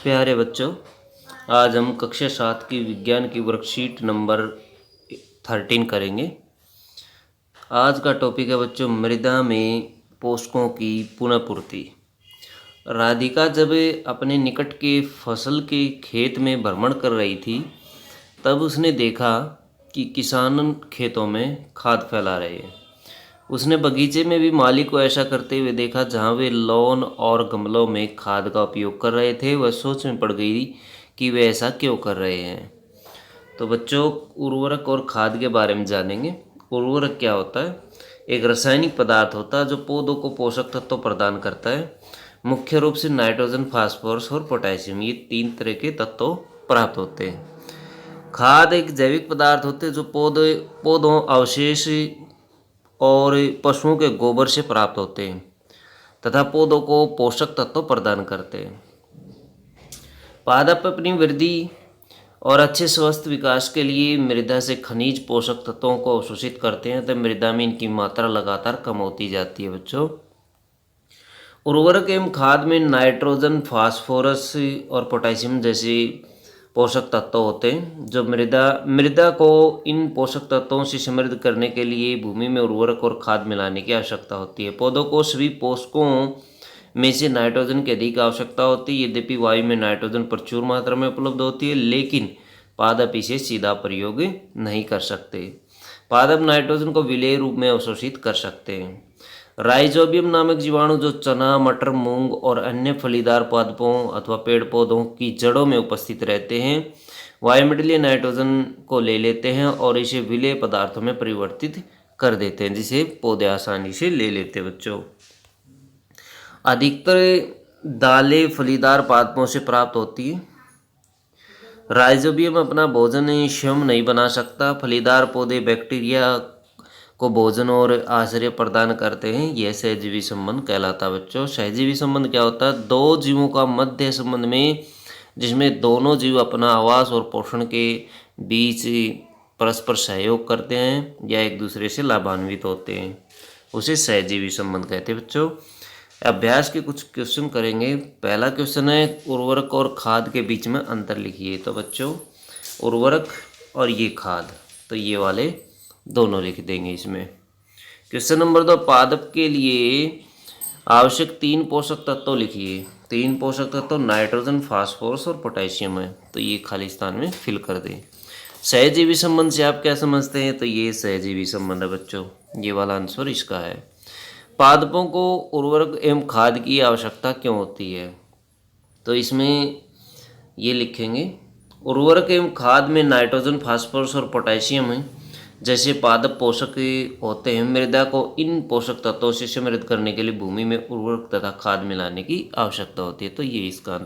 प्यारे बच्चों, आज हम कक्षा 7 की विज्ञान की वर्कशीट नंबर 13 करेंगे। आज का टॉपिक है बच्चों मृदा में पोषकों की पुनःपूर्ति। राधिका जब अपने निकट के फसल के खेत में भ्रमण कर रही थी, तब उसने देखा कि किसान खेतों में खाद फैला रहे हैं। उसने बगीचे में भी माली को ऐसा करते हुए देखा, जहाँ वे लॉन और गमलों में खाद का उपयोग कर रहे थे। वह सोच में पड़ गई कि वे ऐसा क्यों कर रहे हैं। तो बच्चों, उर्वरक और खाद के बारे में जानेंगे। उर्वरक क्या होता है? एक रासायनिक पदार्थ होता है जो पौधों को पोषक तत्व प्रदान करता है। मुख्य रूप से नाइट्रोजन, फास्फोरस और पोटेशियम, ये 3 तरह के तत्व प्राप्त होते हैं। खाद एक जैविक पदार्थ होते हैं जो पौधों अवशेष और पशुओं के गोबर से प्राप्त होते हैं तथा पौधों को पोषक तत्व प्रदान करते हैं। पादप अपनी वृद्धि और अच्छे स्वस्थ विकास के लिए मृदा से खनिज पोषक तत्वों को अवशोषित करते हैं, तो मृदा में इनकी मात्रा लगातार कम होती जाती है। बच्चों, उर्वरक एवं खाद में नाइट्रोजन, फास्फोरस और पोटेशियम जैसे पोषक तत्व होते हैं जो मृदा को इन पोषक तत्वों से समृद्ध करने के लिए भूमि में उर्वरक और खाद मिलाने की आवश्यकता होती है। पौधों को सभी पोषकों में से नाइट्रोजन की अधिक आवश्यकता होती है। यद्यपि वायु में नाइट्रोजन प्रचुर मात्रा में उपलब्ध होती है, लेकिन पादप इसे सीधा प्रयोग नहीं कर सकते। पादप नाइट्रोजन को विलेय रूप में अवशोषित कर सकते हैं। राइजोबियम नामक जीवाणु जो चना, मटर, मूंग और अन्य फलीदार पादपों अथवा पेड़ पौधों की जड़ों में उपस्थित रहते हैं, वायुमंडलीय नाइट्रोजन को ले लेते हैं और इसे विलेय पदार्थों में परिवर्तित कर देते हैं, जिसे पौधे आसानी से ले लेते हैं। बच्चों, अधिकतर दालें फलीदार पादपों से प्राप्त होती है। राइजोबियम अपना भोजन स्वयं नहीं बना सकता। फलीदार पौधे बैक्टीरिया को भोजन और आश्रय प्रदान करते हैं। यह सहजीवी संबंध कहलाता है। बच्चों, सहजीवी संबंध क्या होता है? दो जीवों का मध्य संबंध में, जिसमें दोनों जीव अपना आवास और पोषण के बीच परस्पर सहयोग करते हैं या एक दूसरे से लाभान्वित होते हैं, उसे सहजीवी संबंध कहते हैं। बच्चों, अभ्यास के कुछ क्वेश्चन करेंगे। पहला क्वेश्चन है, उर्वरक और खाद के बीच में अंतर लिखिए। तो बच्चों, उर्वरक और ये खाद, तो ये वाले दोनों लिख देंगे इसमें। क्वेश्चन नंबर 2, पादप के लिए आवश्यक 3 पोषक तत्व लिखिए। 3 पोषक तत्व नाइट्रोजन, फास्फोरस और पोटेशियम है, तो ये खाली स्थान में फिल कर दें। सहजीवी संबंध से आप क्या समझते हैं? तो ये सहजीवी संबंध है बच्चों, ये वाला आंसर इसका है। पादपों को उर्वरक एवं खाद की आवश्यकता क्यों होती है? तो इसमें ये लिखेंगे, उर्वरक एवं खाद में नाइट्रोजन, फास्फोरस और पोटेशियम है जैसे पादप पोषक होते हैं। मृदा को इन पोषक तत्वों से समृद्ध करने के लिए भूमि में उर्वरक तथा खाद मिलाने की आवश्यकता होती है, तो ये इसका